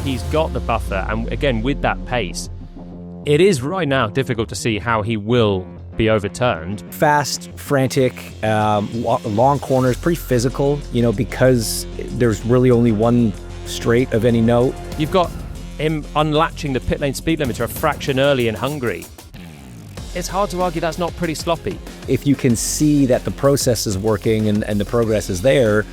he's got the buffer, and again, with that pace, it is right now difficult to see how he will be overturned. Fast, frantic, long corners, pretty physical, because there's really only one straight of any note. You've got him unlatching the pit lane speed limiter a fraction early in Hungary. It's hard to argue that's not pretty sloppy. If you can see that the process is working and the progress is there,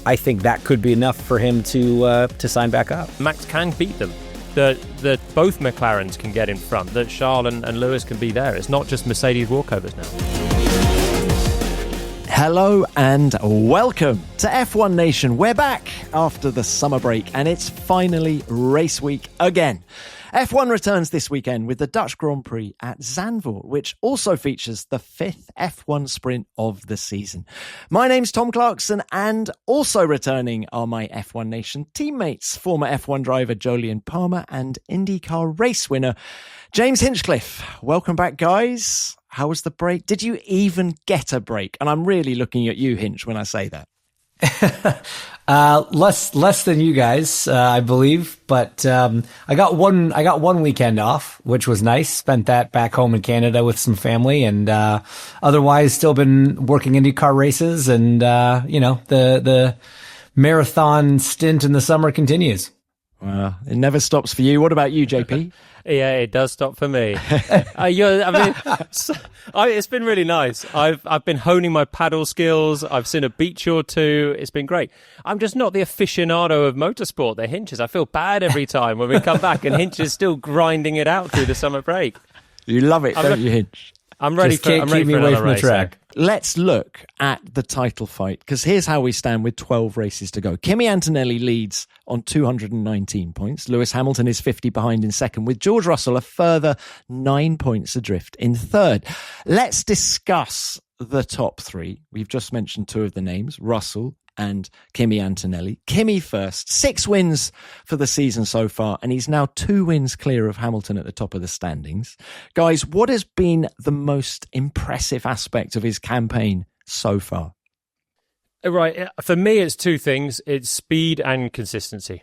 I think that could be enough for him to sign back up. Max can beat them. That both McLarens can get in front, that Charles and Lewis can be there. It's not just Mercedes walkovers now. Hello and welcome to F1 Nation. We're back after the summer break and it's finally race week again. F1 returns this weekend with the Dutch Grand Prix at Zandvoort, which also features the 5th F1 sprint of the season. My name's Tom Clarkson, and also returning are my F1 Nation teammates, former F1 driver Jolyon and IndyCar race winner James Hinchcliffe. Welcome back, guys. How was the break? Did you even get a break? And I'm really looking at you, Hinch, when I say that. Less than you guys, I believe, but I got one weekend off, which was nice. Spent that back home in Canada with some family, and otherwise still been working IndyCar races, and the marathon stint in the summer continues. Well, it never stops for you. What about you, JP? Yeah, it does stop for me. It's been really nice. I've been honing my paddle skills. I've seen a beach or two. It's been great. I'm just not the aficionado of motorsport that Hinch is. I feel bad every time when we come back and Hinch is still grinding it out through the summer break. You love it, don't you, Hinch? I'm ready for keep me away from the track. Let's look at the title fight, because here's how we stand with 12 races to go. Kimi Antonelli leads on 219 points. Lewis Hamilton is 50 behind in second, with George Russell a further 9 points adrift in third. Let's discuss the top three. We've just mentioned two of the names, Russell and Kimi Antonelli. Kimi first, 6 wins for the season so far, and he's now 2 wins clear of Hamilton at the top of the standings. Guys, what has been the most impressive aspect of his campaign so far? Right, for me it's two things. It's speed and consistency.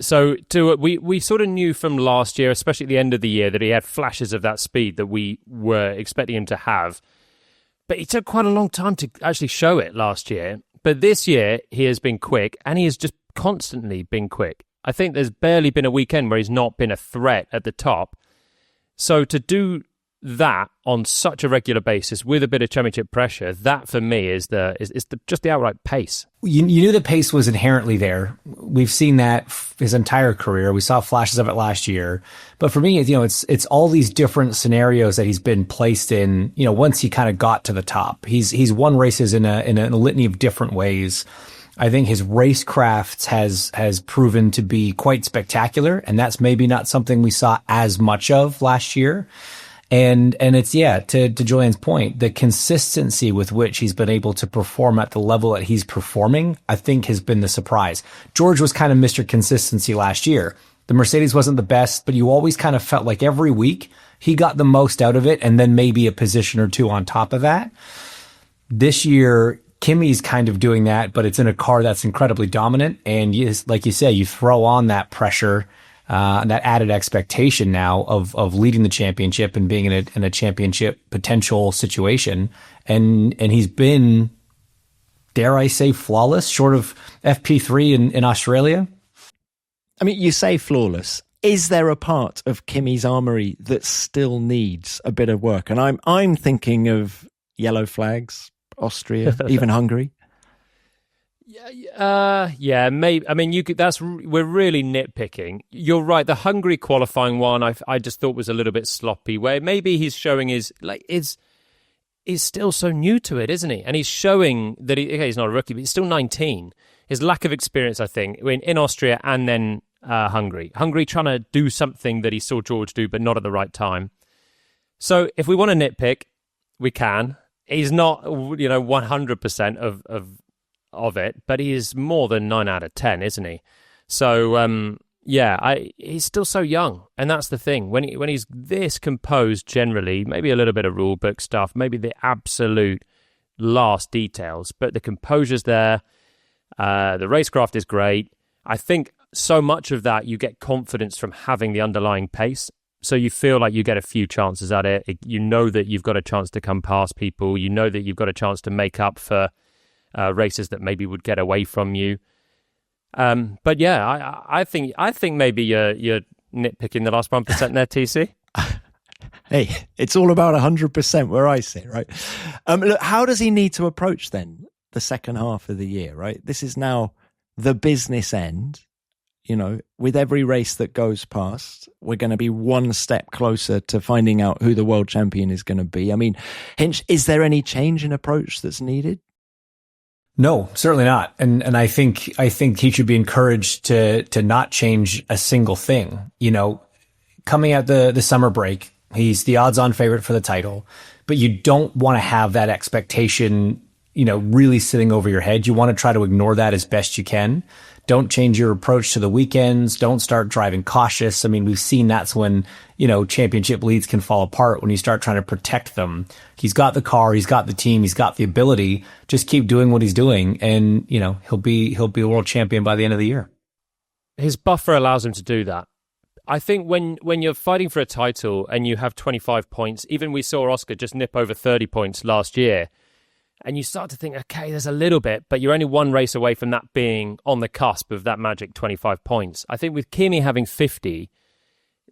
So we sort of knew from last year, especially at the end of the year, that he had flashes of that speed that we were expecting him to have. But it took quite a long time to actually show it last year. But this year, he has been quick, and he has just constantly been quick. I think there's barely been a weekend where he's not been a threat at the top. So to do that on such a regular basis with a bit of championship pressure, that for me is just the outright pace. You knew the pace was inherently there. We've seen that his entire career. We saw flashes of it last year. But for me, it's all these different scenarios that he's been placed in, once he kind of got to the top. He's won races in a litany of different ways. I think his racecraft has proven to be quite spectacular, and that's maybe not something we saw as much of last year. And it's, to Julian's point, the consistency with which he's been able to perform at the level that he's performing, I think has been the surprise. George was kind of Mr. Consistency last year. The Mercedes wasn't the best, but you always kind of felt like every week he got the most out of it, and then maybe a position or two on top of that. This year, Kimi's kind of doing that, but it's in a car that's incredibly dominant. And like you say, you throw on that pressure, and that added expectation now of leading the championship and being in a championship potential situation. And he's been, dare I say, flawless, short of FP3 in Australia. I mean, you say flawless. Is there a part of Kimi's armory that still needs a bit of work? And I'm thinking of yellow flags, Austria, even Hungary. Yeah, maybe. I mean, we're really nitpicking. You're right. The Hungary qualifying one, I just thought was a little bit sloppy. Where maybe he's showing he's still so new to it, isn't he? And he's showing that he's not a rookie, but he's still 19. His lack of experience, I think, in Austria and then Hungary trying to do something that he saw George do, but not at the right time. So if we want to nitpick, we can. He's not, 100% of it, but he is more than 9 out of 10, isn't he? So, he's still so young, and that's the thing. When he's this composed, generally, maybe a little bit of rule book stuff, maybe the absolute last details, but the composure's there. The racecraft is great. I think so much of that, you get confidence from having the underlying pace. So you feel like you get a few chances at it. You know that you've got a chance to come past people. You know that you've got a chance to make up for races that maybe would get away from you. But yeah, I think maybe you're nitpicking the last 1% there, TC. Hey, it's all about 100% where I sit, right? Look, how does he need to approach then the second half of the year, right? This is now the business end. You know, with every race that goes past, we're going to be one step closer to finding out who the world champion is going to be. I mean, Hinch, is there any change in approach that's needed? No, certainly not. And I think he should be encouraged to not change a single thing. You know, coming out the summer break, he's the odds-on favorite for the title, but you don't want to have that expectation, you know, really sitting over your head. You want to try to ignore that as best you can. Don't change your approach to the weekends. Don't start driving cautious. I mean, we've seen that's when, you know, championship leads can fall apart when you start trying to protect them. He's got the car, he's got the team, he's got the ability. Just keep doing what he's doing, and, you know, he'll be a world champion by the end of the year. His buffer allows him to do that. I think when you're fighting for a title and you have 25 points, even we saw Oscar just nip over 30 points last year, and you start to think, okay, there's a little bit, but you're only one race away from that being on the cusp of that magic 25 points. I think with Kimi having 50,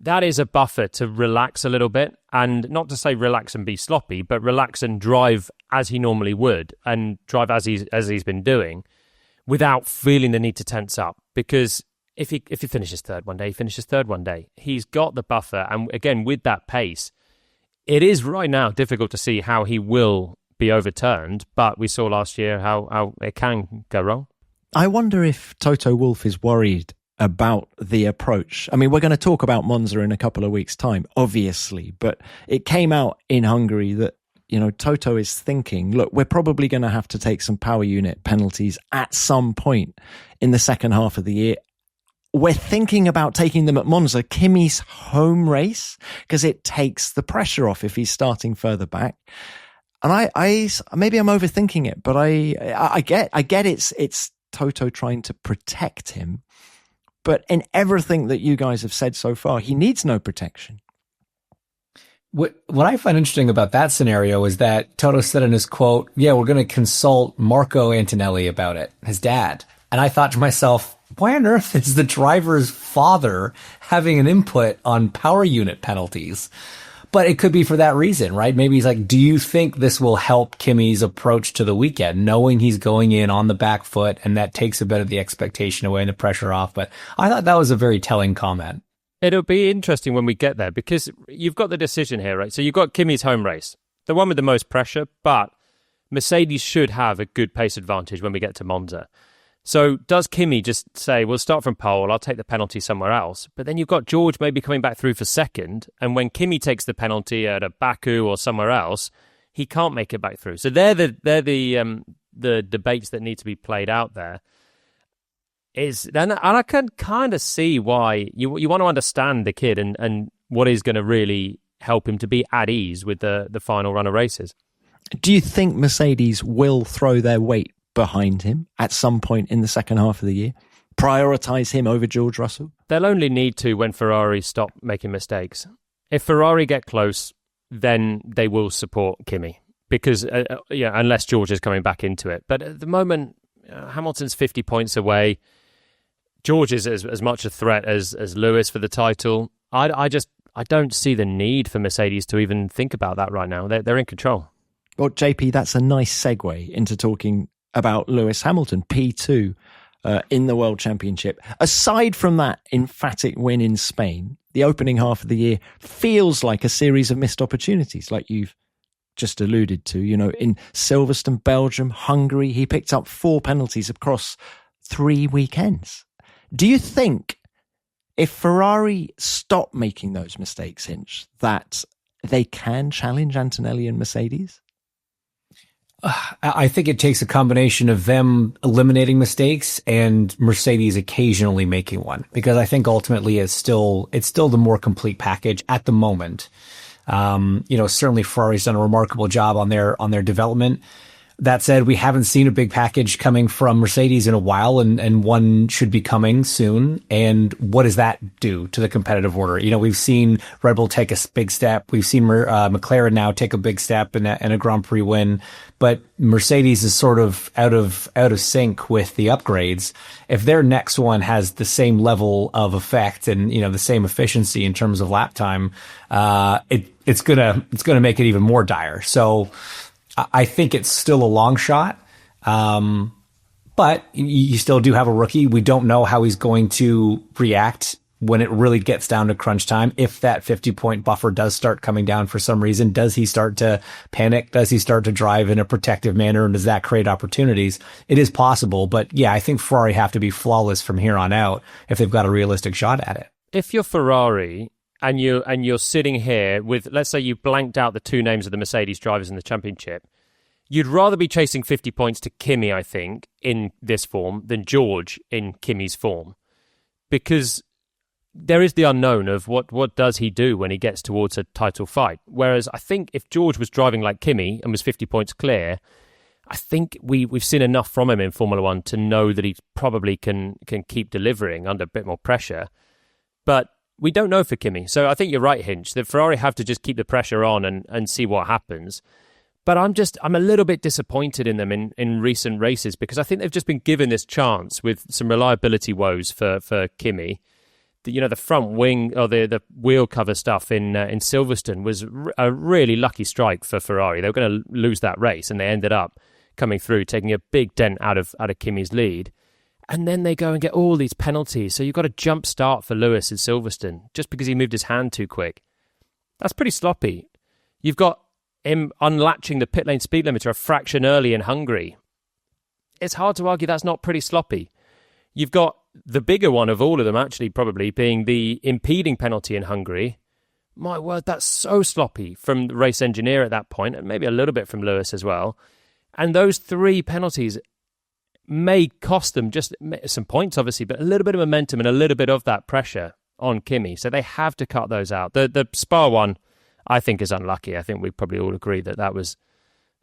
that is a buffer to relax a little bit, and not to say relax and be sloppy, but relax and drive as he normally would, and drive as he's been doing, without feeling the need to tense up. Because if he finishes third one day, he finishes third one day. He's got the buffer, and again, with that pace, it is right now difficult to see how he will be overturned, but we saw last year how it can go wrong. I wonder if Toto Wolff is worried about the approach. I mean, we're going to talk about Monza in a couple of weeks' time, obviously, but it came out in Hungary that, you know, Toto is thinking, look, we're probably going to have to take some power unit penalties at some point in the second half of the year. We're thinking about taking them at Monza, Kimi's home race, because it takes the pressure off if he's starting further back. And I maybe I'm overthinking it, but I get it's Toto trying to protect him. But in everything that you guys have said so far, he needs no protection. What I find interesting about that scenario is that Toto said in his quote, yeah, we're going to consult Marco Antonelli about it, his dad. And I thought to myself, why on earth is the driver's father having an input on power unit penalties? But it could be for that reason, right? Maybe he's like, do you think this will help Kimi's approach to the weekend, knowing he's going in on the back foot, and that takes a bit of the expectation away and the pressure off? But I thought that was a very telling comment. It'll be interesting when we get there, because you've got the decision here, right? So you've got Kimi's home race, the one with the most pressure, but Mercedes should have a good pace advantage when we get to Monza. So does Kimi just say, we'll start from pole, I'll take the penalty somewhere else? But then you've got George maybe coming back through for second, and when Kimi takes the penalty at a Baku or somewhere else, he can't make it back through. So they're the debates that need to be played out there. And I can kind of see why you want to understand the kid and what is going to really help him to be at ease with the final run of races. Do you think Mercedes will throw their weight behind him at some point in the second half of the year? Prioritise him over George Russell? They'll only need to when Ferrari stop making mistakes. If Ferrari get close, then they will support Kimi, because unless George is coming back into it. But at the moment, Hamilton's 50 points away. George is as much a threat as Lewis for the title. I don't see the need for Mercedes to even think about that right now. They're in control. Well, JP, that's a nice segue into talking about Lewis Hamilton, P2 in the World Championship. Aside from that emphatic win in Spain, the opening half of the year feels like a series of missed opportunities, like you've just alluded to. You know, in Silverstone, Belgium, Hungary, he picked up 4 penalties across 3 weekends. Do you think if Ferrari stop making those mistakes, Hinch, that they can challenge Antonelli and Mercedes? I think it takes a combination of them eliminating mistakes and Mercedes occasionally making one, because I think ultimately it's still the more complete package at the moment. Certainly Ferrari's done a remarkable job on their development. That said, we haven't seen a big package coming from Mercedes in a while, and one should be coming soon. And what does that do to the competitive order? You know, we've seen Red Bull take a big step. We've seen McLaren now take a big step in a Grand Prix win. But Mercedes is sort of out of sync with the upgrades. If their next one has the same level of effect and, you know, the same efficiency in terms of lap time, it's gonna make it even more dire. So I think it's still a long shot. But you still do have a rookie. We don't know how he's going to react when it really gets down to crunch time. If that 50-point buffer does start coming down for some reason, does he start to panic? Does he start to drive in a protective manner? And does that create opportunities? It is possible. But yeah, I think Ferrari have to be flawless from here on out if they've got a realistic shot at it. If you're Ferrari and you're sitting here with, let's say you blanked out the two names of the Mercedes drivers in the championship, you'd rather be chasing 50 points to Kimi, I think, in this form than George in Kimi's form. Because there is the unknown of what does he do when he gets towards a title fight. Whereas I think if George was driving like Kimi and was 50 points clear, I think we've seen enough from him in Formula One to know that he probably can keep delivering under a bit more pressure. But we don't know for Kimi. So I think you're right, Hinch, that Ferrari have to just keep the pressure on and see what happens. But I'm a little bit disappointed in them in recent races because I think they've just been given this chance with some reliability woes for Kimi. The front wing or the wheel cover stuff in Silverstone was a really lucky strike for Ferrari. They were going to lose that race and they ended up coming through, taking a big dent out of Kimi's lead. And then they go and get all these penalties. So you've got a jump start for Lewis in Silverstone just because he moved his hand too quick. That's pretty sloppy. You've got him unlatching the pit lane speed limiter a fraction early in Hungary. It's hard to argue that's not pretty sloppy. You've got the bigger one of all of them, actually, probably being the impeding penalty in Hungary. My word, that's so sloppy from the race engineer at that point, and maybe a little bit from Lewis as well. And those three penalties may cost them just some points, obviously, but a little bit of momentum and a little bit of that pressure on Kimi. So they have to cut those out. The Spa one, I think, is unlucky. I think we probably all agree that was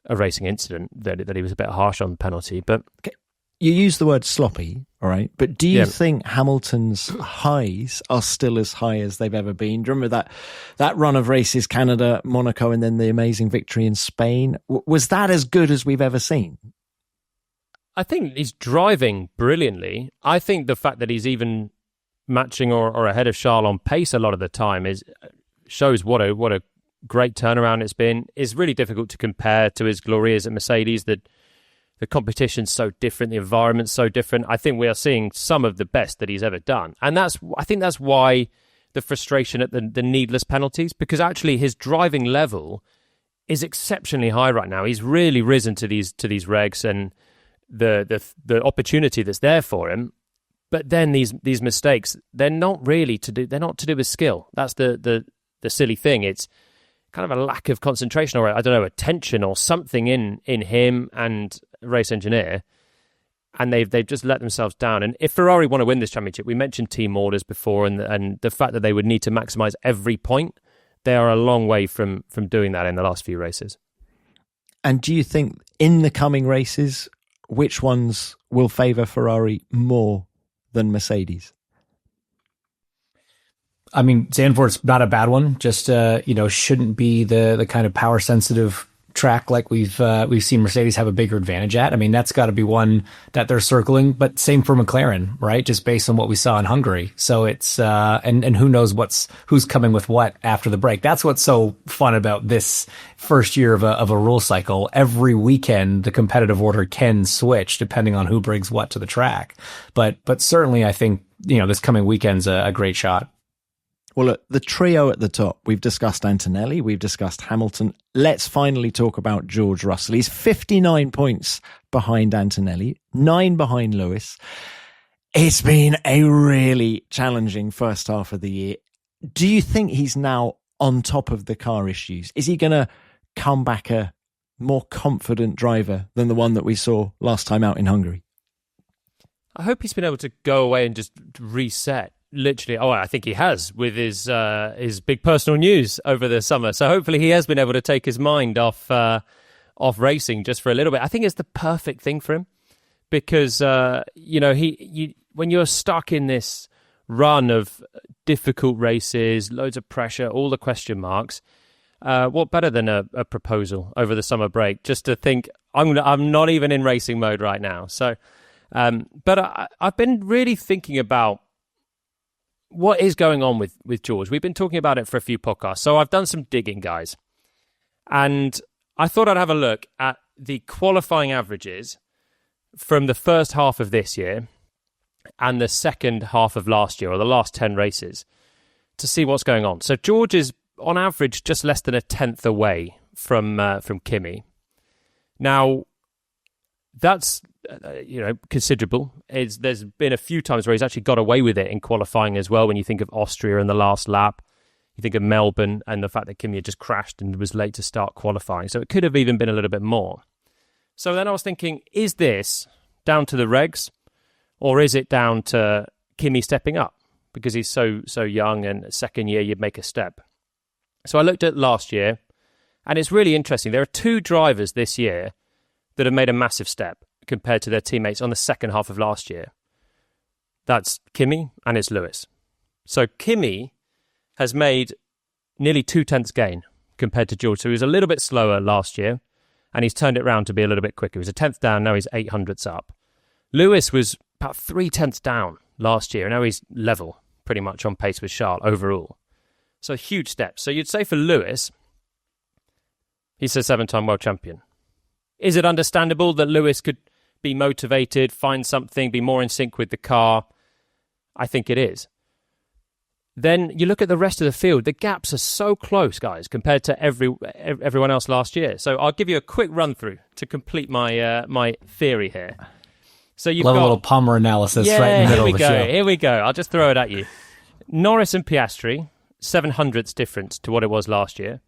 a racing incident, that he was a bit harsh on the penalty. But you use the word sloppy, all right? But do you think Hamilton's highs are still as high as they've ever been? Do you remember that run of races, Canada, Monaco, and then the amazing victory in Spain? Was that as good as we've ever seen? I think he's driving brilliantly. I think the fact that he's even matching or ahead of Charles on pace a lot of the time shows what a great turnaround it's been. It's really difficult to compare to his glory years at Mercedes. That the competition's so different, the environment's so different. I think we are seeing some of the best that he's ever done, and I think that's why the frustration at the needless penalties, because actually his driving level is exceptionally high right now. He's really risen to these regs and the opportunity that's there for him. But then these mistakes, they're not to do with skill. That's the silly thing. It's kind of a lack of concentration or, I don't know, attention or something in him and race engineer. And they've just let themselves down. And if Ferrari want to win this championship, we mentioned team orders before and the fact that they would need to maximize every point. They are a long way from doing that in the last few races. And do you think in the coming races, which ones will favour Ferrari more than Mercedes? I mean, Zandvoort's not a bad one. Just shouldn't be the kind of power sensitive track like we've seen Mercedes have a bigger advantage at. I mean, that's got to be one that they're circling. But same for McLaren, right? Just based on what we saw in Hungary. So it's and who knows who's coming with what after the break. That's what's so fun about this first year of a rule cycle. Every weekend, the competitive order can switch depending on who brings what to the track. But certainly, I think this coming weekend's a great shot. Well, look, the trio at the top, we've discussed Antonelli, we've discussed Hamilton. Let's finally talk about George Russell. He's 59 points behind Antonelli, 9 behind Lewis. It's been a really challenging first half of the year. Do you think he's now on top of the car issues? Is he going to come back a more confident driver than the one that we saw last time out in Hungary? I hope he's been able to go away and just reset. Literally, I think he has with his big personal news over the summer. So hopefully he has been able to take his mind off off racing just for a little bit. I think it's the perfect thing for him because, when you're stuck in this run of difficult races, loads of pressure, all the question marks, what better than a proposal over the summer break just to think, I'm not even in racing mode right now. So, but I've been really thinking about what is going on with George. We've been talking about it for a few podcasts. So I've done some digging, guys. And I thought I'd have a look at the qualifying averages from the first half of this year and the second half of last year, or the last 10 races, to see what's going on. So George is, on average, just less than a tenth away from Kimi. Now, that's considerable. There's been a few times where he's actually got away with it in qualifying as well. When you think of Austria in the last lap, you think of Melbourne and the fact that Kimi had just crashed and was late to start qualifying. So it could have even been a little bit more. So then I was thinking, is this down to the regs, or is it down to Kimi stepping up because he's so young, and second year you'd make a step? So I looked at last year, and it's really interesting. There are two drivers this year that have made a massive step compared to their teammates on the second half of last year. That's Kimi and it's Lewis. So Kimi has made nearly 0.2 gain compared to George. So he was a little bit slower last year, and he's turned it around to be a little bit quicker. He was a tenth down, now he's 0.8 up. Lewis was about 0.3 down last year, and now he's level, pretty much on pace with Charles overall. So huge steps. So you'd say for Lewis, he's a 7-time world champion. Is it understandable that Lewis could be motivated, find something, be more in sync with the car? I think it is. Then you look at the rest of the field, the gaps are so close, guys, compared to everyone else last year. So I'll give you a quick run through to complete my theory here. So you've got a little Palmer analysis right in the middle of the show. Here we go. I'll just throw it at you. Norris and Piastri, 0.07 difference to what it was last year.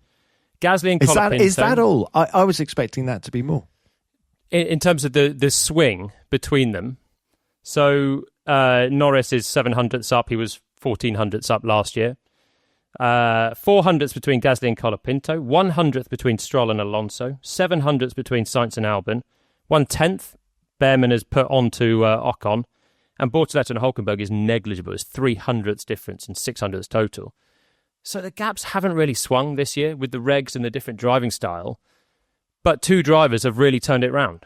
Gasly and Colapinto. Is that all? I was expecting that to be more. In terms of the swing between them. So Norris is 0.07 up. He was 0.14 up last year. 0.04 between Gasly and Colapinto. 0.01 between Stroll and Alonso. 0.07 between Sainz and Albon. 0.1 Behrman has put onto Ocon. And Bortoleto and Hülkenberg is negligible. It's 0.03 difference and 0.06 total. So the gaps haven't really swung this year with the regs and the different driving style. But two drivers have really turned it around.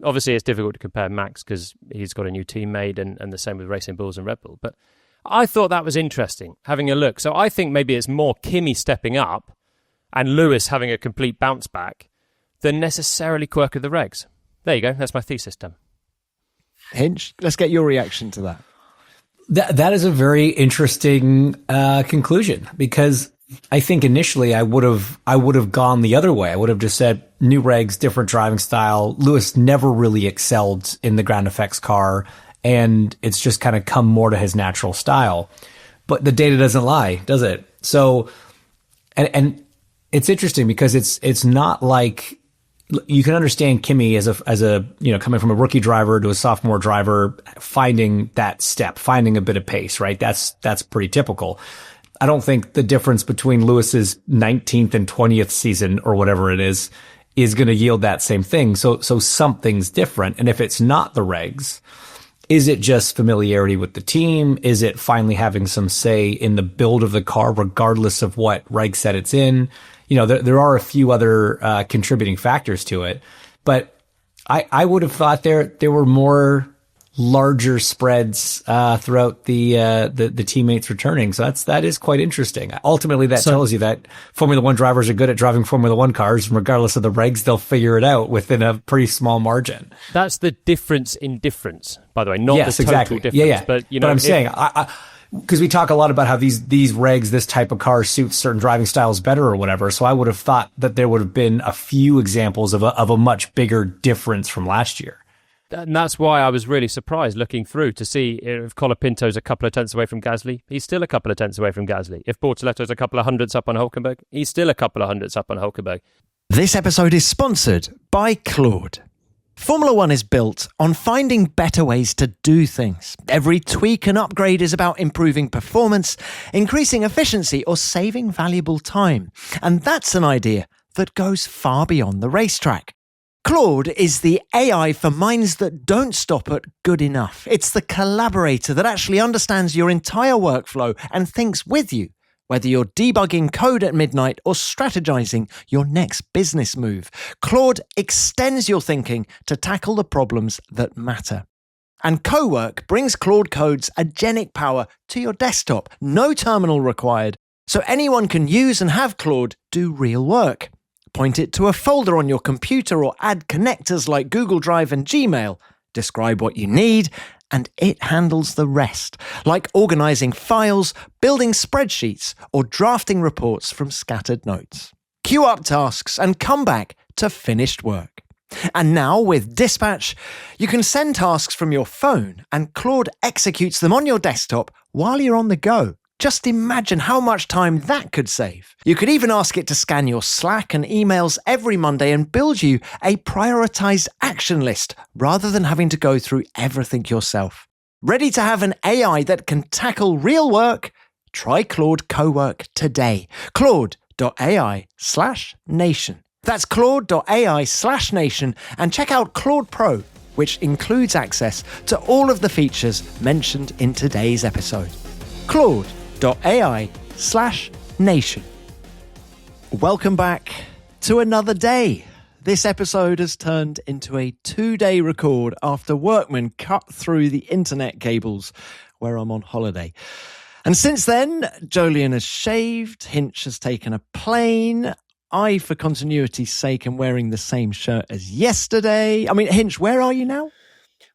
Obviously, it's difficult to compare Max because he's got a new teammate and the same with Racing Bulls and Red Bull. But I thought that was interesting, having a look. So I think maybe it's more Kimi stepping up and Lewis having a complete bounce back than necessarily quirk of the regs. There you go. That's my thesis, Tim. Hinch, let's get your reaction to that. That is a very interesting conclusion, because I think initially I would have gone the other way. I would have just said new regs, different driving style. Lewis never really excelled in the ground effects car, and it's just kind of come more to his natural style. But the data doesn't lie, does it? So, and it's interesting because it's not like you can understand Kimi as a coming from a rookie driver to a sophomore driver, finding that step, finding a bit of pace, right? That's pretty typical. I don't think the difference between Lewis's 19th and 20th season or whatever it is going to yield that same thing. So something's different. And if it's not the regs, is it just familiarity with the team? Is it finally having some say in the build of the car, regardless of what reg set it's in? There are a few other contributing factors to it, but I would have thought there were more larger spreads throughout the teammates returning. So that is quite interesting. Ultimately, that tells you that Formula One drivers are good at driving Formula One cars, and regardless of the regs, they'll figure it out within a pretty small margin. That's the difference in difference, by the way, not the total exactly. difference. Yeah. But I'm saying, because we talk a lot about how these regs, this type of car suits certain driving styles better or whatever. So I would have thought that there would have been a few examples of a much bigger difference from last year. And that's why I was really surprised looking through to see if Colapinto's a couple of tenths away from Gasly. He's still a couple of tenths away from Gasly. If Bortoletto's a couple of hundredths up on Hülkenberg, he's still a couple of hundredths up on Hülkenberg. This episode is sponsored by Claude. Formula One is built on finding better ways to do things. Every tweak and upgrade is about improving performance, increasing efficiency, or saving valuable time. And that's an idea that goes far beyond the racetrack. Claude is the AI for minds that don't stop at good enough. It's the collaborator that actually understands your entire workflow and thinks with you, whether you're debugging code at midnight or strategizing your next business move. Claude extends your thinking to tackle the problems that matter. And Cowork brings Claude Code's agentic power to your desktop. No terminal required, so anyone can use and have Claude do real work. Point it to a folder on your computer or add connectors like Google Drive and Gmail. Describe what you need, and it handles the rest, like organizing files, building spreadsheets, or drafting reports from scattered notes. Queue up tasks and come back to finished work. And now with Dispatch, you can send tasks from your phone and Claude executes them on your desktop while you're on the go. Just imagine how much time that could save. You could even ask it to scan your Slack and emails every Monday and build you a prioritized action list rather than having to go through everything yourself. Ready to have an AI that can tackle real work? Try Claude Cowork today. Claude.ai/nation. That's Claude.ai/nation, and check out Claude Pro, which includes access to all of the features mentioned in today's episode. Claude.ai/nation. Welcome back to another day. This episode has turned into a 2-day record after workmen cut through the internet cables where I'm on holiday. And since then, Jolyon has shaved, Hinch has taken a plane. I, for continuity's sake, am wearing the same shirt as yesterday. I mean, Hinch, where are you now?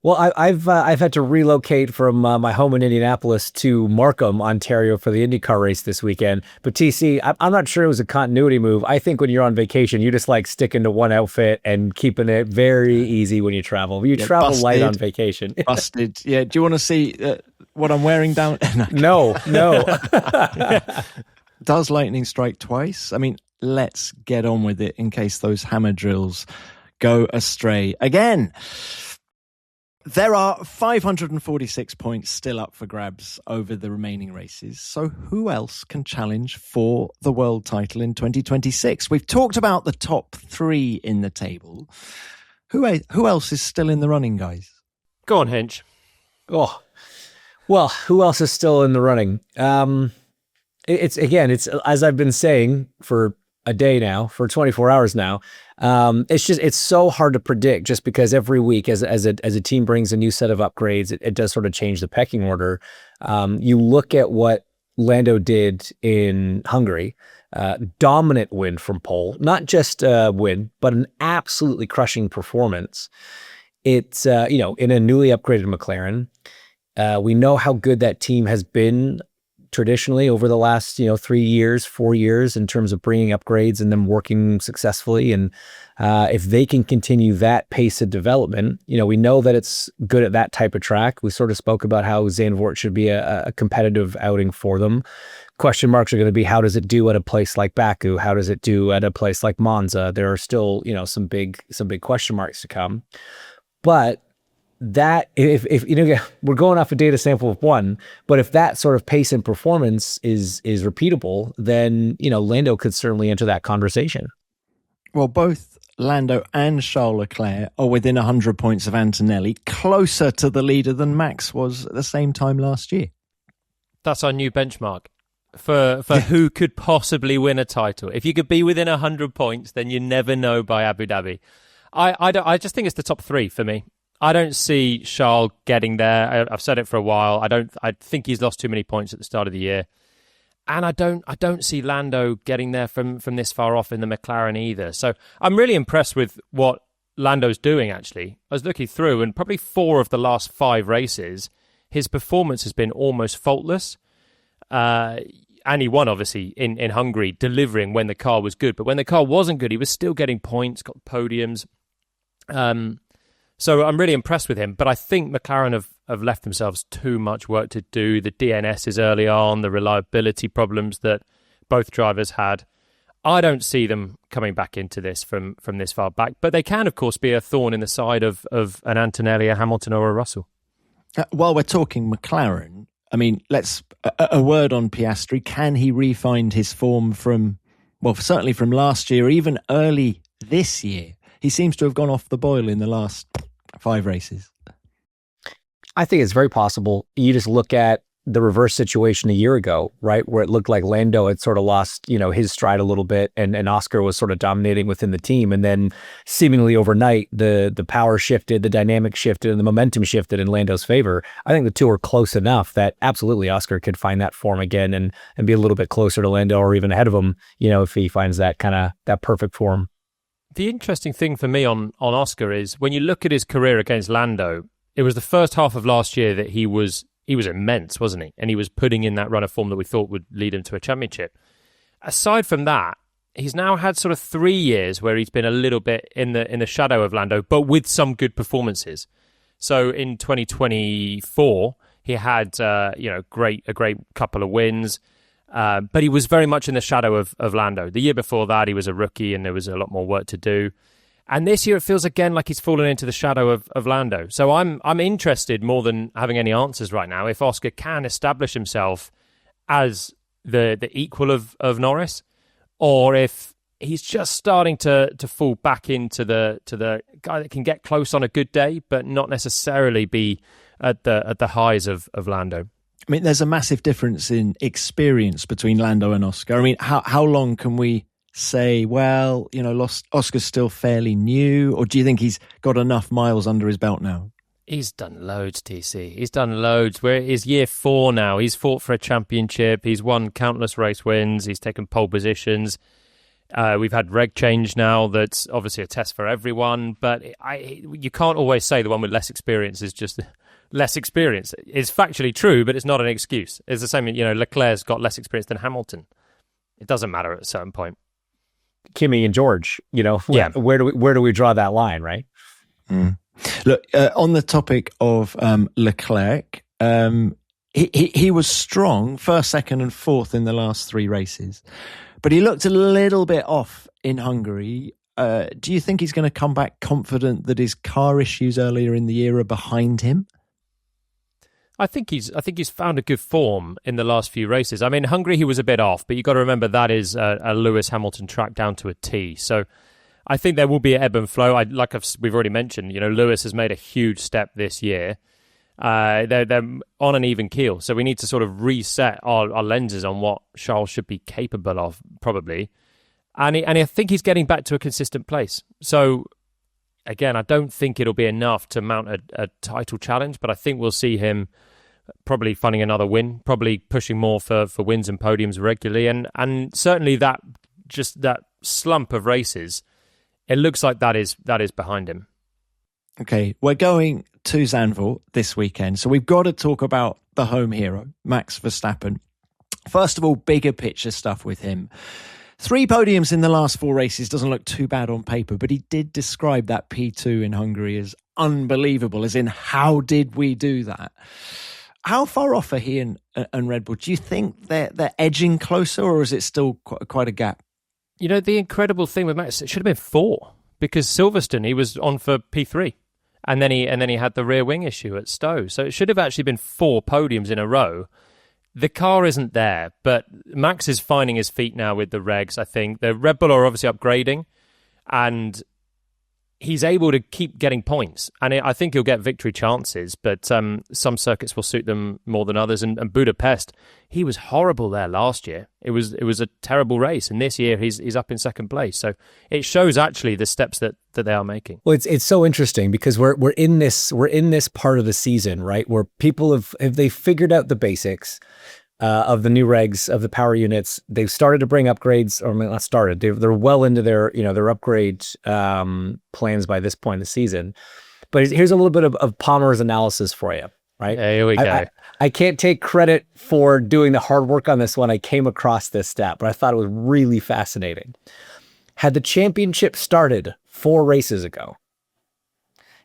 Well, I've had to relocate from my home in Indianapolis to Markham, Ontario for the IndyCar race this weekend. But TC, I'm not sure it was a continuity move. I think when you're on vacation, you just like sticking to one outfit and keeping it very easy when you travel. You travel busted, light on vacation. Busted. Yeah. Do you want to see what I'm wearing down? No. Does lightning strike twice? I mean, let's get on with it in case those hammer drills go astray again. There are 546 points still up for grabs over the remaining races. So who else can challenge for the world title in 2026? We've talked about the top 3 in the table. Who else is still in the running, guys? Go on, Hinch. Oh, well, who else is still in the running? It's as I've been saying for a day now, for 24 hours now. It's so hard to predict just because every week as a team brings a new set of upgrades, it does sort of change the pecking order. You look at what Lando did in Hungary, dominant win from pole, not just a win, but an absolutely crushing performance. It's, in a newly upgraded McLaren. We know how good that team has been traditionally over the last 4 years in terms of bringing upgrades and them working successfully. And if they can continue that pace of development, we know that it's good at that type of track. We sort of spoke about how Zandvoort should be a competitive outing for them. Question marks are going to be, how does it do at a place like Baku? How does it do at a place like Monza? There are still some big question marks to come. But that if we're going off a data sample of 1, but if that sort of pace and performance is repeatable, then Lando could certainly enter that conversation. Well, both Lando and Charles Leclerc are within 100 points of Antonelli, closer to the leader than Max was at the same time last year. That's our new benchmark for who could possibly win a title. If you could be within 100 points, then you never know by Abu Dhabi. I just think it's the top 3 for me. I don't see Charles getting there. I've said it for a while. I think he's lost too many points at the start of the year. And I don't see Lando getting there from this far off in the McLaren either. So I'm really impressed with what Lando's doing, actually. I was looking through, and probably 4 of the last 5 races, his performance has been almost faultless. And he won, obviously, in Hungary, delivering when the car was good. But when the car wasn't good, he was still getting points, got podiums. So I'm really impressed with him, but I think McLaren have left themselves too much work to do. The DNS is early on, the reliability problems that both drivers had. I don't see them coming back into this from this far back, but they can, of course, be a thorn in the side of an Antonelli, a Hamilton, or a Russell. While we're talking McLaren, I mean, let's a word on Piastri. Can he re-find his form from well, certainly from last year, even early this year, he seems to have gone off the boil in the last 5 races. I think it's very possible. You just look at the reverse situation a year ago, right, where it looked like Lando had sort of lost, his stride a little bit, and Oscar was sort of dominating within the team, and then seemingly overnight, the power shifted, the dynamic shifted, and the momentum shifted in Lando's favor. I think the two are close enough that absolutely Oscar could find that form again and be a little bit closer to Lando or even ahead of him, if he finds that that perfect form. The interesting thing for me on Oscar is when you look at his career against Lando, it was the first half of last year that he was immense, wasn't he? And he was putting in that run of form that we thought would lead him to a championship. Aside from that, he's now had sort of 3 years where he's been a little bit in the shadow of Lando, but with some good performances. So in 2024, he had a great couple of wins, but he was very much in the shadow of Lando. The year before that, he was a rookie and there was a lot more work to do. And this year, it feels again like he's fallen into the shadow of Lando. So I'm interested more than having any answers right now if Oscar can establish himself as the equal of Norris, or if he's just starting to fall back into the guy that can get close on a good day, but not necessarily be at the highs of Lando. I mean, there's a massive difference in experience between Lando and Oscar. I mean, how long can we say, well, Oscar's still fairly new, or do you think he's got enough miles under his belt now? He's done loads, TC. He's done loads. We're is year 4 now. He's fought for a championship. He's won countless race wins. He's taken pole positions. We've had reg change now. That's obviously a test for everyone, but you can't always say the one with less experience is just less experience. It's factually true, but it's not an excuse. It's the same, Leclerc's got less experience than Hamilton. It doesn't matter at a certain point. Kimmy and George, where do we draw that line, right? Mm. Look, on the topic of Leclerc, he was strong, first, second, and fourth in the last 3 races, but he looked a little bit off in Hungary. Do you think he's going to come back confident that his car issues earlier in the year are behind him? I think he's found a good form in the last few races. I mean, Hungary he was a bit off, but you got to remember that is a Lewis Hamilton track down to a T. So I think there will be an ebb and flow. We've already mentioned, Lewis has made a huge step this year. They're on an even keel, so we need to sort of reset our lenses on what Charles should be capable of, probably. And I think he's getting back to a consistent place. So again, I don't think it'll be enough to mount a title challenge, but I think we'll see him probably finding another win, probably pushing more for wins and podiums regularly, and certainly that slump of races, it looks like that is behind him. Okay, we're going to Zandvoort this weekend, so we've got to talk about the home hero, Max Verstappen. First of all, bigger picture stuff with him. 3 podiums in the last 4 races doesn't look too bad on paper, but he did describe that P2 in Hungary as unbelievable, as in, how did we do that? How far off are he and Red Bull? Do you think they're edging closer, or is it still quite a gap? The incredible thing with Max, it should have been 4, because Silverstone, he was on for P3, and then he had the rear wing issue at Stowe. So it should have actually been 4 podiums in a row. The car isn't there, but Max is finding his feet now with the regs, I think. The Red Bull are obviously upgrading, and he's able to keep getting points. And I think he'll get victory chances, but some circuits will suit them more than others. And Budapest, he was horrible there last year. It was a terrible race, and this year he's up in second place. So it shows actually the steps that they are making. Well, it's so interesting because we're in this part of the season, right, where people have they figured out the basics of the new regs of the power units. They've started to bring upgrades, or not started. They're well into their upgrade plans by this point in the season. But here's a little bit of Palmer's analysis for you, right? Yeah, here we go. I can't take credit for doing the hard work on this one. I came across this stat, but I thought it was really fascinating. Had the championship started 4 races ago,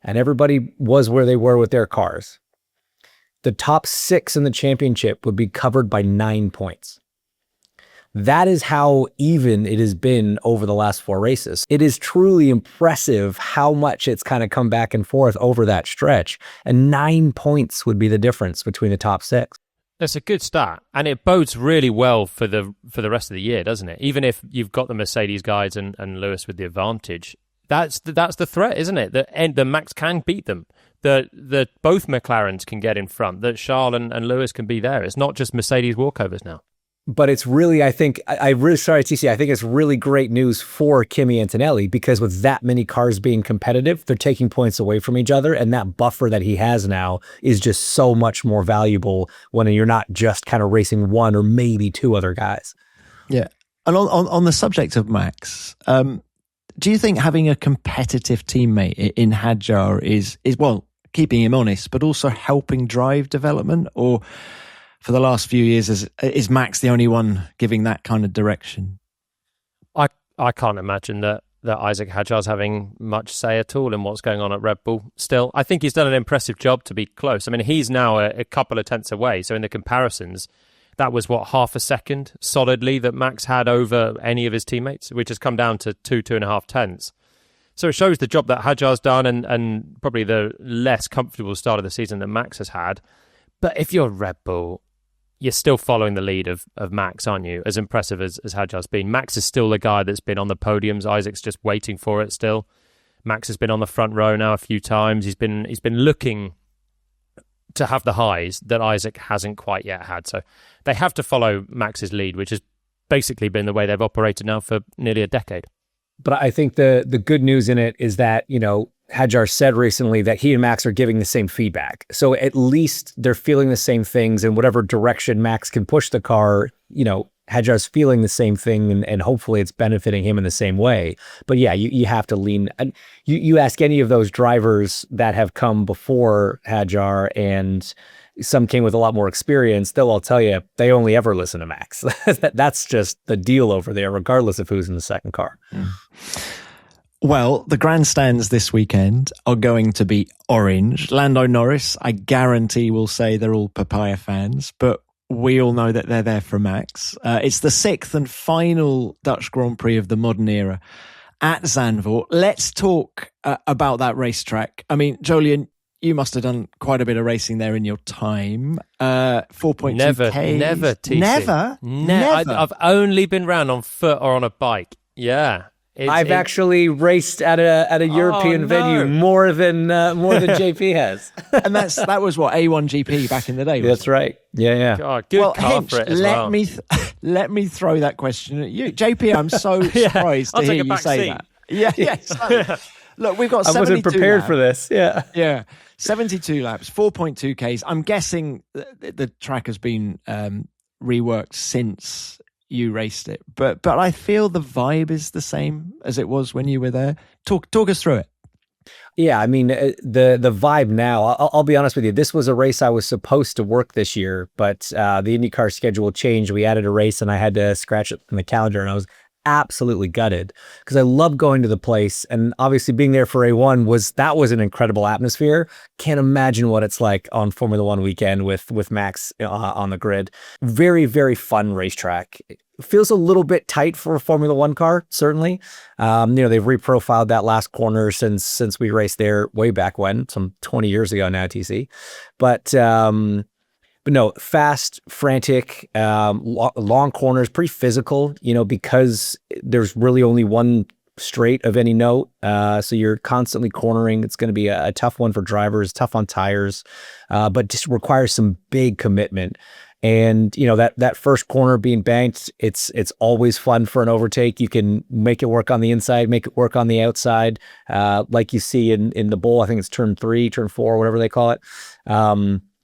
and everybody was where they were with their cars, the top 6 in the championship would be covered by 9 points. That is how even it has been over the last 4 races. It is truly impressive how much it's kind of come back and forth over that stretch. And 9 points would be the difference between the top 6. That's a good stat, and it bodes really well for the rest of the year, doesn't it? Even if you've got the Mercedes guys and Lewis with the advantage, that's the threat, isn't it? The Max can beat them. That both McLarens can get in front. That Charles and Lewis can be there. It's not just Mercedes walkovers now. But it's really, I think, I'm really sorry, TC. I think it's really great news for Kimi Antonelli because with that many cars being competitive, they're taking points away from each other. And that buffer that he has now is just so much more valuable when you're not just kind of racing one or maybe two other guys. Yeah. And on the subject of Max, do you think having a competitive teammate in Hadjar is well, keeping him honest, but also helping drive development? Or for the last few years, is Max the only one giving that kind of direction? I can't imagine that Isaac Hadjar's having much say at all in what's going on at Red Bull still. I think he's done an impressive job to be close. I mean, he's now a couple of tenths away. So in the comparisons, that was, half a second solidly that Max had over any of his teammates, which has come down to 2.5 tenths. So it shows the job that Hadjar's done and probably the less comfortable start of the season that Max has had. But if you're Red Bull, you're still following the lead of Max, aren't you? As impressive as Hadjar's been. Max is still the guy that's been on the podiums. Isaac's just waiting for it still. Max has been on the front row now a few times. He's been looking to have the highs that Isaac hasn't quite yet had. So they have to follow Max's lead, which has basically been the way they've operated now for nearly a decade. But I think the good news in it is that, Hadjar said recently that he and Max are giving the same feedback. So at least they're feeling the same things, and whatever direction Max can push the car, Hadjar's feeling the same thing, and hopefully it's benefiting him in the same way. But yeah, you have to lean. You ask any of those drivers that have come before Hadjar, and some came with a lot more experience, they'll all tell you they only ever listen to Max. That's just the deal over there, regardless of who's in the second car. Mm. Well, the grandstands this weekend are going to be orange. Lando Norris, I guarantee, will say they're all papaya fans, but we all know that they're there for Max. It's the 6th and final Dutch Grand Prix of the modern era at Zandvoort. Let's talk about that racetrack. I mean, Jolyon, you must have done quite a bit of racing there in your time. 4.2 Never, Ks. never, TC. Never. I've only been round on foot or on a bike. Yeah. I've actually raced at a European venue more than JP has. And that was what, A1 GP back in the day. That's right. Yeah. God, good car Hinch, for it as let me throw that question at you. JP, I'm so surprised to hear you say that. Yeah. Look, we've got 72 I wasn't prepared laps. for this. Yeah. 72 laps, 4.2 Ks. I'm guessing the track has been reworked since you raced it, but I feel the vibe is the same as it was when you were there. Talk us through it. Yeah, I mean, the vibe now, I'll be honest with you, this was a race I was supposed to work this year, but the IndyCar schedule changed. We added a race and I had to scratch it in the calendar, and I was absolutely gutted because I love going to the place, and obviously being there for A1 was an incredible atmosphere. Can't imagine what it's like on Formula One weekend with Max on the grid. Very, very fun racetrack. Feels a little bit tight for a Formula One car, certainly. They've reprofiled that last corner since we raced there way back when, some 20 years ago now, TC. But no, fast, frantic, long corners, pretty physical, because there's really only one straight of any note. So you're constantly cornering. It's going to be a tough one for drivers, tough on tires, but just requires some big commitment. And, that first corner being banked, it's always fun for an overtake. You can make it work on the inside, make it work on the outside, like you see in the bowl. I think it's turn 3, turn 4, whatever they call it.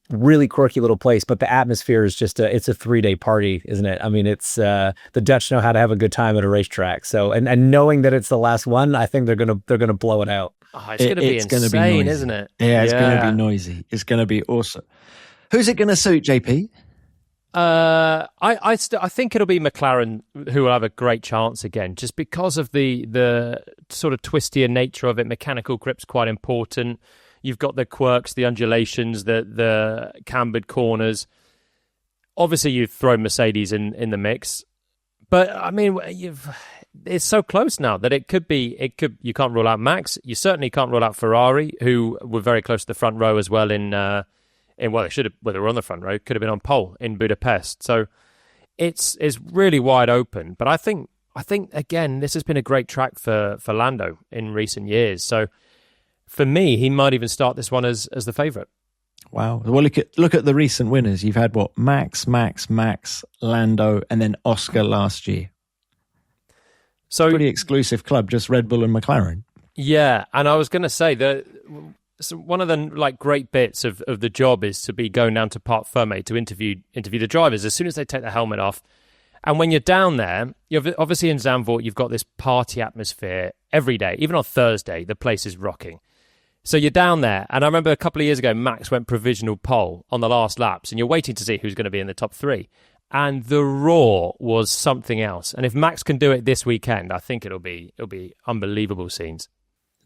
Really quirky little place, but the atmosphere is just it's a 3-day party, isn't it? I mean, it's the Dutch know how to have a good time at a racetrack. So, and knowing that it's the last one, I think they're gonna blow it out. Oh, it's gonna be insane, isn't it? Yeah, it's gonna be noisy. It's gonna be awesome. Who's it gonna suit, JP? I think it'll be McLaren who will have a great chance again, just because of the sort of twistier nature of it. Mechanical grip's quite important. You've got the quirks, the undulations, the cambered corners. Obviously, you throw Mercedes in the mix, but I mean, it's so close now that it could. You can't rule out Max. You certainly can't rule out Ferrari, who were very close to the front row as well in they should have, well, they were on the front row, could have been on pole in Budapest. So it's really wide open. But I think again, this has been a great track for Lando in recent years. So for me, he might even start this one as the favourite. Wow. Well, look at the recent winners. You've had what? Max, Lando, and then Oscar last year. So pretty exclusive club, just Red Bull and McLaren. Yeah, and I was going to say that one of the great bits of the job is to be going down to Parc Fermé to interview the drivers as soon as they take the helmet off. And when you're down there, you're obviously in Zandvoort, you've got this party atmosphere every day. Even on Thursday, the place is rocking. So you're down there, and I remember a couple of years ago, Max went provisional pole on the last laps, and you're waiting to see who's going to be in the top three. And the roar was something else. And if Max can do it this weekend, I think it'll be unbelievable scenes.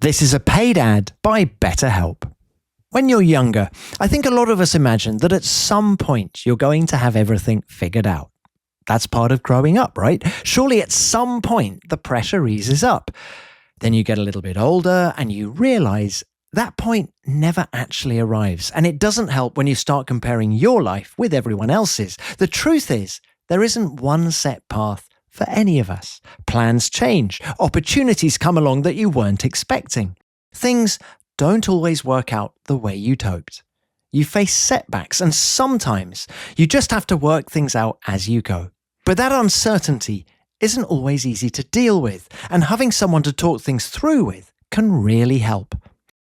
This is a paid ad by BetterHelp. When you're younger, I think a lot of us imagine that at some point you're going to have everything figured out. That's part of growing up, right? Surely at some point the pressure eases up. Then you get a little bit older and you realize that point never actually arrives. And it doesn't help when you start comparing your life with everyone else's. The truth is, there isn't one set path for any of us. Plans change. Opportunities come along that you weren't expecting. Things don't always work out the way you'd hoped. You face setbacks, and sometimes you just have to work things out as you go. But that uncertainty isn't always easy to deal with, and having someone to talk things through with can really help.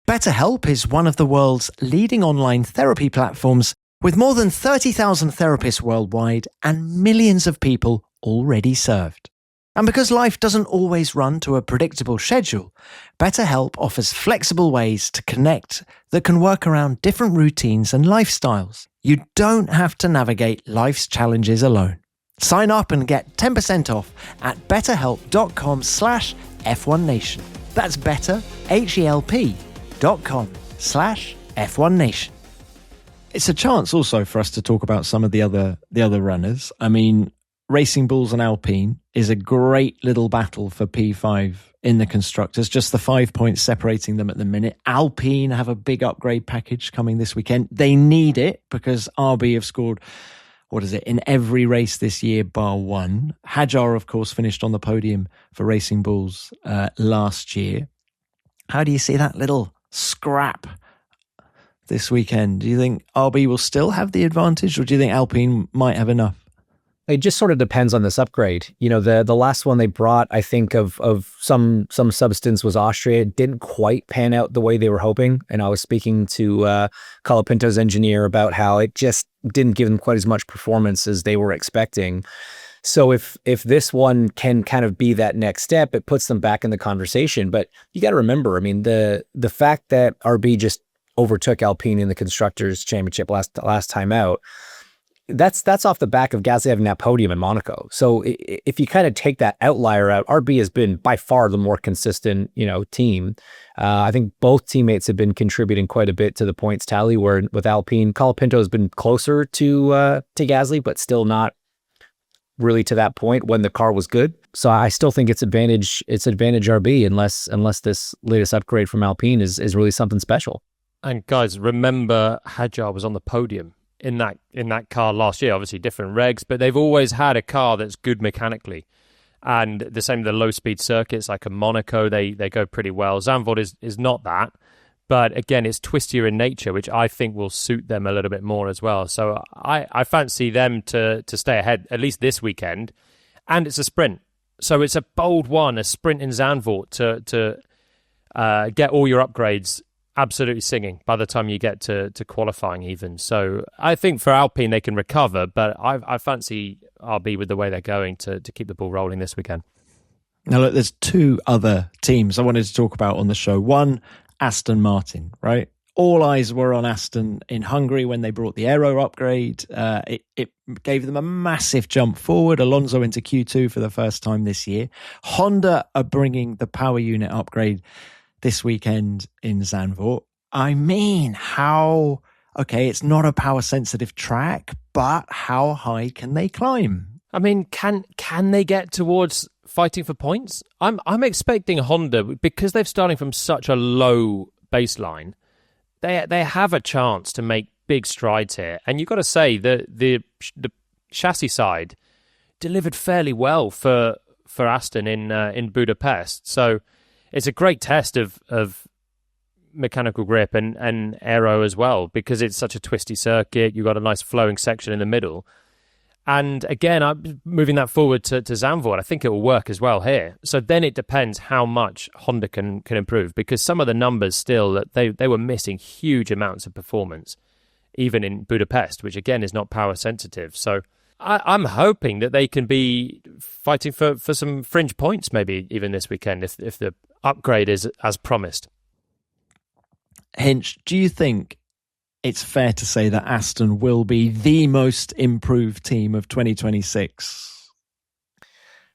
BetterHelp is one of the world's leading online therapy platforms with more than 30,000 therapists worldwide and millions of people already served. And because life doesn't always run to a predictable schedule, BetterHelp offers flexible ways to connect that can work around different routines and lifestyles. You don't have to navigate life's challenges alone. Sign up and get 10% off at betterhelp.com/F1Nation. That's betterhelp.com/F1Nation. It's a chance also for us to talk about some of the other runners. I mean, Racing Bulls and Alpine is a great little battle for P5 in the constructors, just the 5 points separating them at the minute. Alpine have a big upgrade package coming this weekend. They need it because RB have scored, in every race this year bar one. Hadjar, of course, finished on the podium for Racing Bulls last year. How do you see that little scrap this weekend? Do you think RB will still have the advantage, or do you think Alpine might have enough? It just sort of depends on this upgrade. You know, the last one they brought, I think of some substance was Austria. It didn't quite pan out the way they were hoping. And I was speaking to Colapinto's engineer about how it just didn't give them quite as much performance as they were expecting. So if this one can kind of be that next step, it puts them back in the conversation. But you got to remember, I mean, the fact that RB just overtook Alpine in the Constructors' Championship last time out, that's off the back of Gasly having that podium in Monaco. So if you kind of take that outlier out, RB has been by far the more consistent, team. I think both teammates have been contributing quite a bit to the points tally, where with Alpine, Colapinto has been closer to Gasly, but still not really to that point when the car was good. So I still think it's advantage RB unless this latest upgrade from Alpine is really something special. And guys, remember Hadjar was on the podium in that car last year. Obviously different regs, but they've always had a car that's good mechanically. And the same with the low-speed circuits, like a Monaco, they go pretty well. Zandvoort is not that. But again, it's twistier in nature, which I think will suit them a little bit more as well. So I fancy them to stay ahead, at least this weekend. And it's a sprint. So it's a bold one, a sprint in Zandvoort to get all your upgrades absolutely singing by the time you get to qualifying even. So I think for Alpine they can recover, but I fancy RB with the way they're going to keep the ball rolling this weekend. Now look, there's two other teams I wanted to talk about on the show. One, Aston Martin, right? All eyes were on Aston in Hungary when they brought the aero upgrade. It gave them a massive jump forward. Alonso into Q2 for the first time this year. Honda are bringing the power unit upgrade this weekend in Zandvoort. I mean, it's not a power sensitive track, but how high can they climb? I mean, can they get towards fighting for points? I'm expecting Honda, because they're starting from such a low baseline, they have a chance to make big strides here. And you've got to say that the chassis side delivered fairly well for Aston in Budapest. So it's a great test of mechanical grip and aero as well, because it's such a twisty circuit. You've got a nice flowing section in the middle. And again, I'm moving that forward to Zandvoort. I think it will work as well here. So then it depends how much Honda can improve, because some of the numbers still, that they were missing huge amounts of performance, even in Budapest, which again is not power sensitive. So I'm hoping that they can be fighting for some fringe points, maybe even this weekend, if the upgrade is as promised. Hinch, do you think it's fair to say that Aston will be the most improved team of 2026?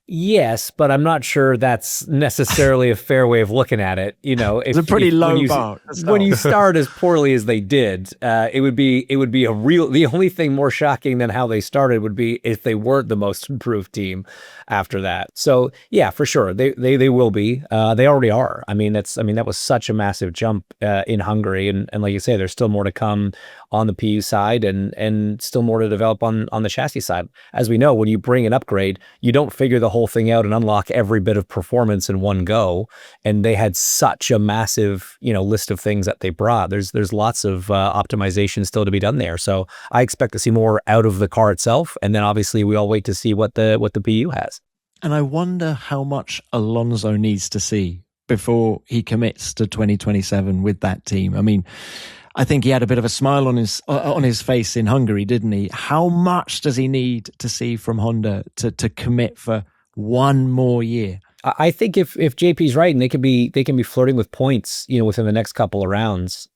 Yes, but I'm not sure that's necessarily a fair way of looking at it. You know, it's a pretty low bar. When you start as poorly as they did, it would be a real. The only thing more shocking than how they started would be if they weren't the most improved team after that. So yeah, for sure, they will be. They already are. I mean, that was such a massive jump in Hungary, and like you say, there's still more to come on the PU side, and still more to develop on the chassis side. As we know, when you bring an upgrade, you don't figure the whole thing out and unlock every bit of performance in one go. And they had such a massive, list of things that they brought. There's lots of optimization still to be done there. So I expect to see more out of the car itself, and then obviously we all wait to see what the PU has. And I wonder how much Alonso needs to see before he commits to 2027 with that team. I mean, I think he had a bit of a smile on his face in Hungary, didn't he? How much does he need to see from Honda to commit for one more year? I think if JP's right, and they can be flirting with points, within the next couple of rounds,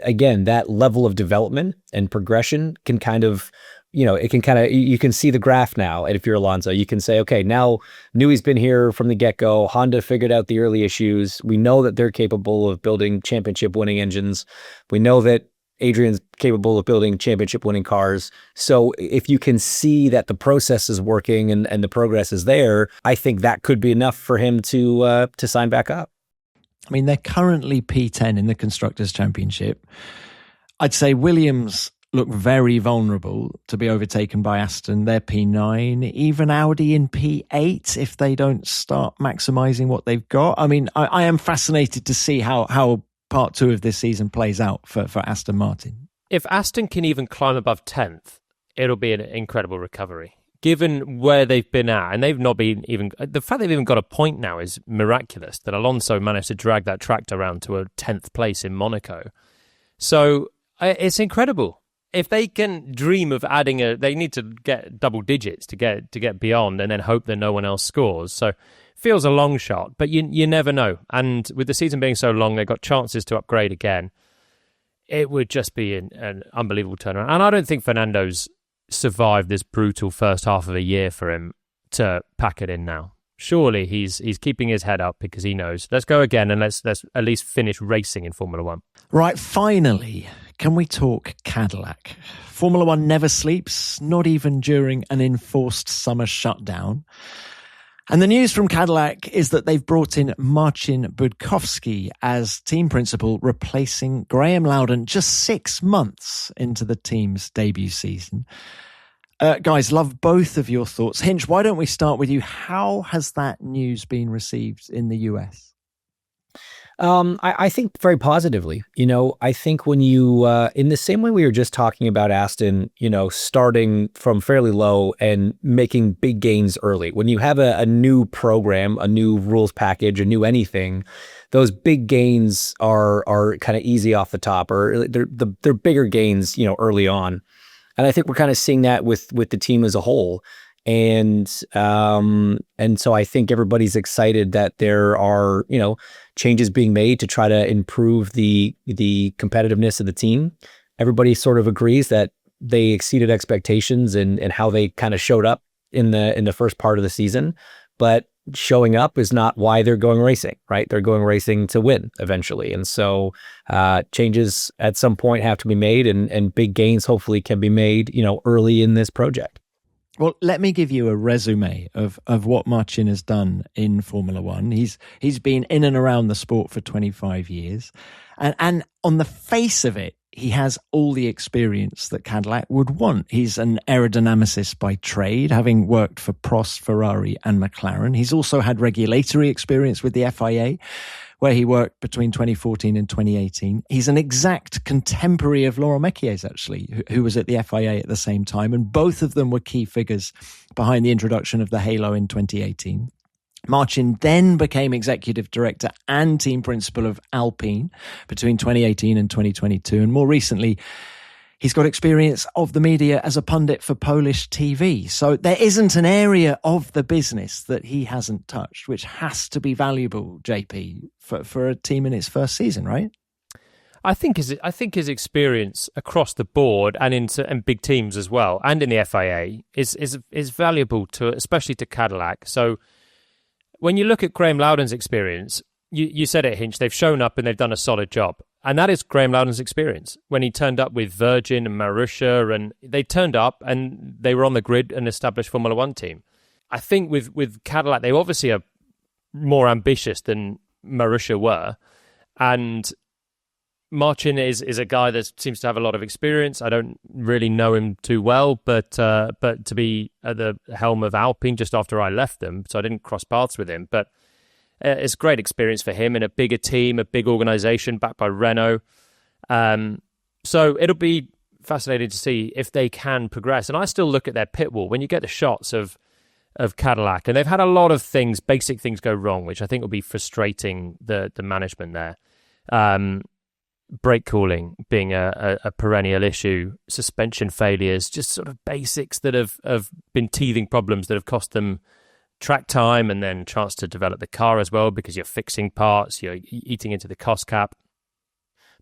again, that level of development and progression can kind of, you can see the graph now. And if you're Alonso, you can say, okay, now Newey's been here from the get-go. Honda figured out the early issues. We know that they're capable of building championship-winning engines. We know that Adrian's capable of building championship-winning cars. So if you can see that the process is working and the progress is there, I think that could be enough for him to sign back up. I mean, they're currently P10 in the Constructors' Championship. I'd say Williams look very vulnerable to be overtaken by Aston. They're P9, even Audi in P8 if they don't start maximising what they've got. I mean, I am fascinated to see how part 2 of this season plays out for Aston Martin. If Aston can even climb above 10th, it'll be an incredible recovery. Given where they've been at, and they've not been even... The fact they've even got a point now is miraculous, that Alonso managed to drag that tractor around to a 10th place in Monaco. So it's incredible. If they can dream of adding they need to get double digits to get beyond, and then hope that no one else scores. So feels a long shot, but you never know. And with the season being so long, they've got chances to upgrade again. It would just be an unbelievable turnaround. And I don't think Fernando's survived this brutal first half of a year for him to pack it in now. Surely he's keeping his head up, because he knows, let's go again, and let's at least finish racing in Formula One. Right, finally, can we talk Cadillac? Formula One never sleeps, not even during an enforced summer shutdown. And the news from Cadillac is that they've brought in Marcin Budkowski as team principal, replacing Graham Loudon just 6 months into the team's debut season. Guys, love both of your thoughts. Hinch, why don't we start with you? How has that news been received in the US? I think very positively. I think when you, in the same way we were just talking about Aston, starting from fairly low and making big gains early. When you have a new program, a new rules package, a new anything, those big gains are kind of easy off the top, or they're bigger gains, early on. And I think we're kind of seeing that with the team as a whole. And so I think everybody's excited that there are, changes being made to try to improve the competitiveness of the team. Everybody sort of agrees that they exceeded expectations and how they kind of showed up in the first part of the season. But showing up is not why they're going racing, right? They're going racing to win eventually. And so changes at some point have to be made, and big gains hopefully can be made, early in this project. Well, let me give you a resume of what Marcin has done in Formula One. He's been in and around the sport for 25 years. And on the face of it, he has all the experience that Cadillac would want. He's an aerodynamicist by trade, having worked for Prost, Ferrari and McLaren. He's also had regulatory experience with the FIA, where he worked between 2014 and 2018. He's an exact contemporary of Laurent Mekies, actually, who was at the FIA at the same time. And both of them were key figures behind the introduction of the Halo in 2018. Martin then became executive director and team principal of Alpine between 2018 and 2022. And more recently, he's got experience of the media as a pundit for Polish TV. So there isn't an area of the business that he hasn't touched, which has to be valuable, JP, for a team in its first season, right? I think his experience across the board and big teams as well, and in the FIA, is valuable to, especially to Cadillac. So when you look at Graham Loudon's experience, you said it, Hinch, they've shown up and they've done a solid job. And that is Graham Loudon's experience. When he turned up with Virgin and Marussia, and they turned up and they were on the grid and established Formula One team. I think with Cadillac, they obviously are more ambitious than Marussia were. And Martin is a guy that seems to have a lot of experience. I don't really know him too well, but to be at the helm of Alpine just after I left them, so I didn't cross paths with him. But it's great experience for him in a bigger team, a big organisation backed by Renault. So it'll be fascinating to see if they can progress. And I still look at their pit wall. When you get the shots of Cadillac, and they've had a lot of things, basic things go wrong, which I think will be frustrating the management there. Brake cooling being a perennial issue, suspension failures, just sort of basics that have been teething problems that have cost them track time and then chance to develop the car as well, because you're fixing parts, you're eating into the cost cap.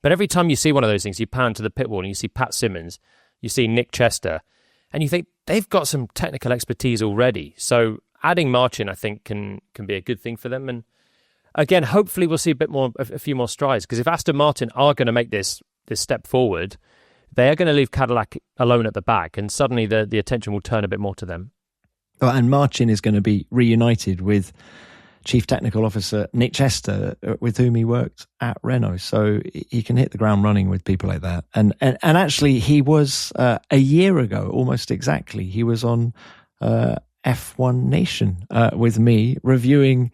But every time you see one of those things, you pan to the pit wall and you see Pat Simmons, you see Nick Chester, and you think they've got some technical expertise already. So adding Martin, I think, can be a good thing for them. And again, hopefully we'll see a few more strides, because if Aston Martin are going to make this step forward, they are going to leave Cadillac alone at the back, and suddenly the attention will turn a bit more to them. Oh, and Martin is going to be reunited with Chief Technical Officer Nick Chester, with whom he worked at Renault. So he can hit the ground running with people like that. And actually, he was a year ago, almost exactly, he was on F1 Nation with me reviewing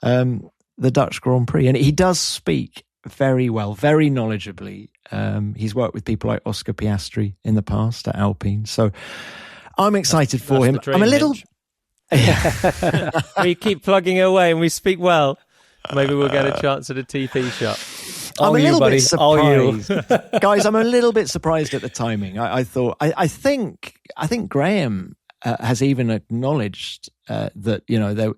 the Dutch Grand Prix. And he does speak very well, very knowledgeably. He's worked with people like Oscar Piastri in the past at Alpine. So I'm excited for him. I'm a little... We keep plugging away and we speak well. Maybe we'll get a chance at a TP shot. I'm a little bit surprised. Guys, I'm a little bit surprised at the timing. I think Graham has even acknowledged that, you know,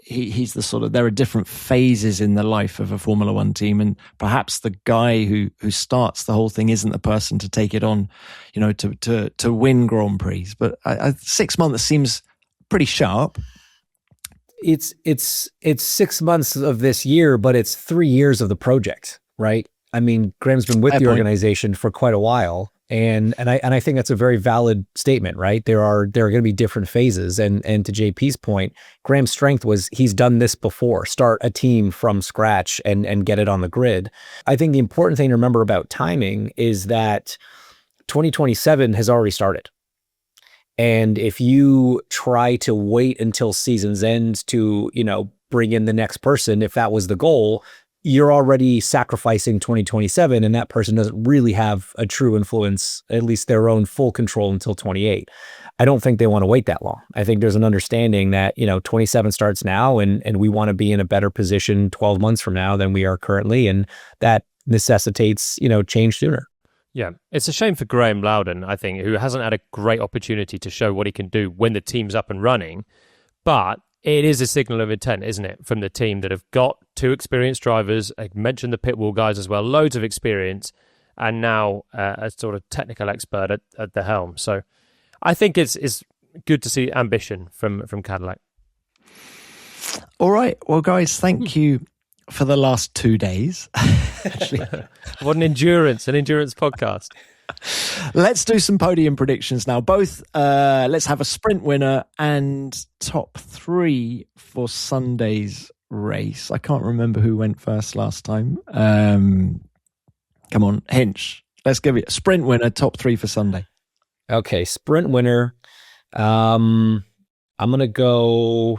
he's the sort of, there are different phases in the life of a Formula One team, and perhaps the guy who starts the whole thing isn't the person to take it on, you know, to win Grand Prix. But 6 months seems pretty sharp. It's 6 months of this year, but it's 3 years of the project, right? I mean, Graham's been with the organization for quite a while. And I think that's a very valid statement, right? There are going to be different phases, and to JP's point, Graham's strength was he's done this before. Start a team from scratch and get it on the grid. I think the important thing to remember about timing is that 2027 has already started, and if you try to wait until season's end to bring in the next person, if that was the goal, you're already sacrificing 2027, and that person doesn't really have a true influence, at least their own full control, until 28. I don't think they want to wait that long. I think there's an understanding that, 27 starts now, and we want to be in a better position 12 months from now than we are currently, and that necessitates, change sooner. Yeah, it's a shame for Graham Loudon, I think, who hasn't had a great opportunity to show what he can do when the team's up and running, but it is a signal of intent, isn't it, from the team that have got two experienced drivers. I mentioned the pit wall guys as well, loads of experience, and now a sort of technical expert at the helm. So I think it's good to see ambition from Cadillac. All right. Well, guys, thank you for the last 2 days. What an endurance podcast. Let's do some podium predictions now. Both, let's have a sprint winner and top three for Sunday's race. I can't remember who went first last time. Come on, Hinch, Let's give it a sprint winner, top 3 for Sunday. Okay, sprint winner. I'm gonna go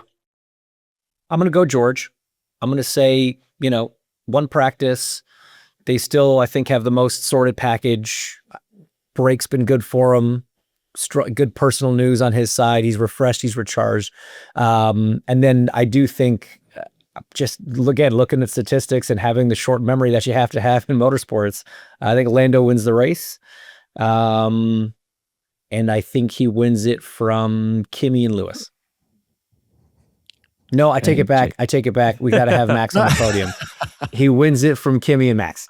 George. I'm gonna say, one practice. They still, I think, have the most sorted package. Brake's been good for him. Good personal news on his side. He's refreshed. He's recharged. And then I do think, looking at statistics and having the short memory that you have to have in motorsports, I think Lando wins the race. And I think he wins it from Kimi and Lewis. No, I take it back. We got to have Max on the podium. He wins it from Kimi and Max.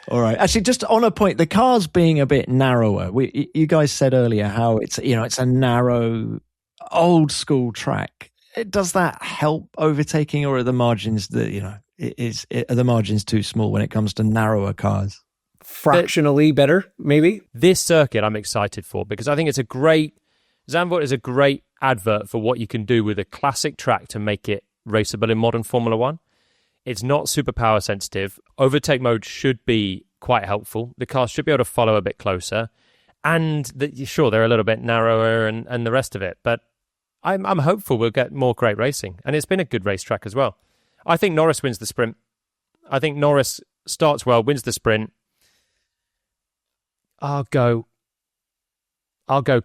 All right. Actually, just on a point, the cars being a bit narrower. You guys said earlier how it's a narrow, old school track. Does that help overtaking, or are the margins are the margins too small when it comes to narrower cars? Fractionally better, maybe. This circuit I'm excited for because I think Zandvoort is a great advert for what you can do with a classic track to make it raceable in modern Formula One. It's not super power sensitive. Overtake mode should be quite helpful. The cars should be able to follow a bit closer. And sure, they're a little bit narrower and the rest of it. But I'm hopeful we'll get more great racing. And it's been a good racetrack as well. I think Norris wins the sprint. I think Norris starts well, wins the sprint. I'll go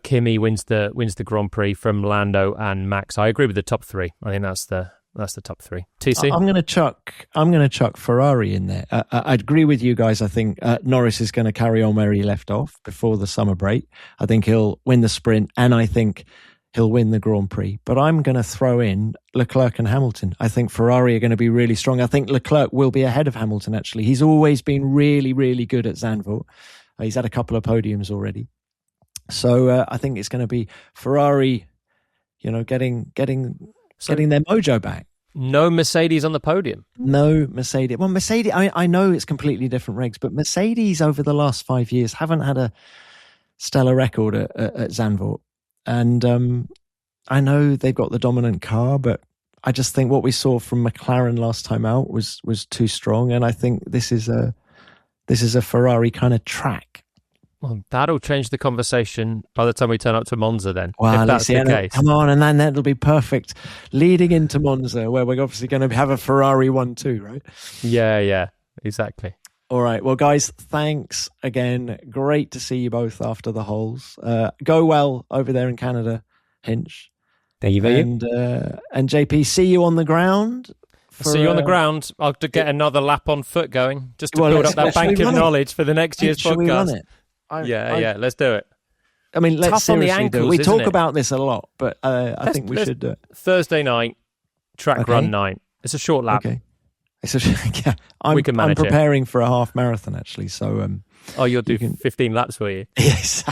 Kimi wins the Grand Prix from Lando and Max. I agree with the top 3. I think that's the top 3. TC? I'm going to chuck Ferrari in there. I agree with you guys. I think Norris is going to carry on where he left off before the summer break. I think he'll win the sprint, and I think he'll win the Grand Prix. But I'm going to throw in Leclerc and Hamilton. I think Ferrari are going to be really strong. I think Leclerc will be ahead of Hamilton, actually. He's always been really, really good at Zandvoort. He's had a couple of podiums already. So I think it's going to be Ferrari, getting their mojo back. No Mercedes on the podium. No Mercedes. Well, Mercedes, I know it's completely different regs, but Mercedes over the last 5 years haven't had a stellar record at Zandvoort. And I know they've got the dominant car, but I just think what we saw from McLaren last time out was too strong. And I think this is a Ferrari kind of track. Well, that'll change the conversation by the time we turn up to Monza then, well, if that's the case. Come on, and then that'll be perfect leading into Monza, where we're obviously going to have a Ferrari 1-2, right? Yeah, exactly. All right, well, guys, thanks again. Great to see you both after the holes. Go well over there in Canada, Hinch. Thank you very much. And JP, see you on the ground. See you on the ground. I'll get another lap on foot going, just to build up that bank of knowledge for the next year's podcast. We run it? Let's do it. I mean, let's tough on the ankles, we talk about this a lot, but I think we should do it. Thursday night, track run night. It's a short lap. Okay. I'm preparing for a half marathon, actually. So, you'll do 15 laps, will you? Yes.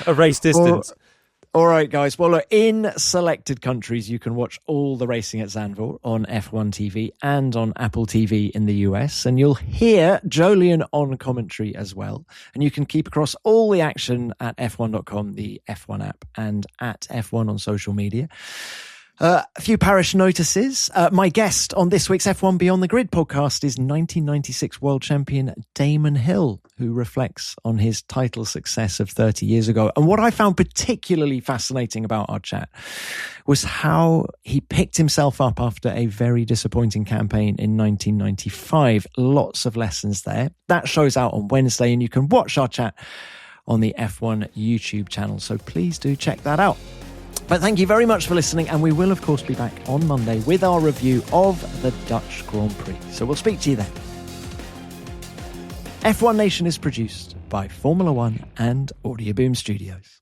A race distance. All right, guys. Well, look, in selected countries, you can watch all the racing at Zandvoort on F1 TV and on Apple TV in the US. And you'll hear Jolyon on commentary as well. And you can keep across all the action at f1.com, the F1 app, and at F1 on social media. A few parish notices. My guest on this week's F1 Beyond the Grid podcast is 1996 world champion Damon Hill, who reflects on his title success of 30 years ago. And what I found particularly fascinating about our chat was how he picked himself up after a very disappointing campaign in 1995. Lots of lessons there. That show's out on Wednesday, and you can watch our chat on the F1 YouTube channel. So please do check that out. But thank you very much for listening, and we will, of course, be back on Monday with our review of the Dutch Grand Prix. So we'll speak to you then. F1 Nation is produced by Formula One and Audio Boom Studios.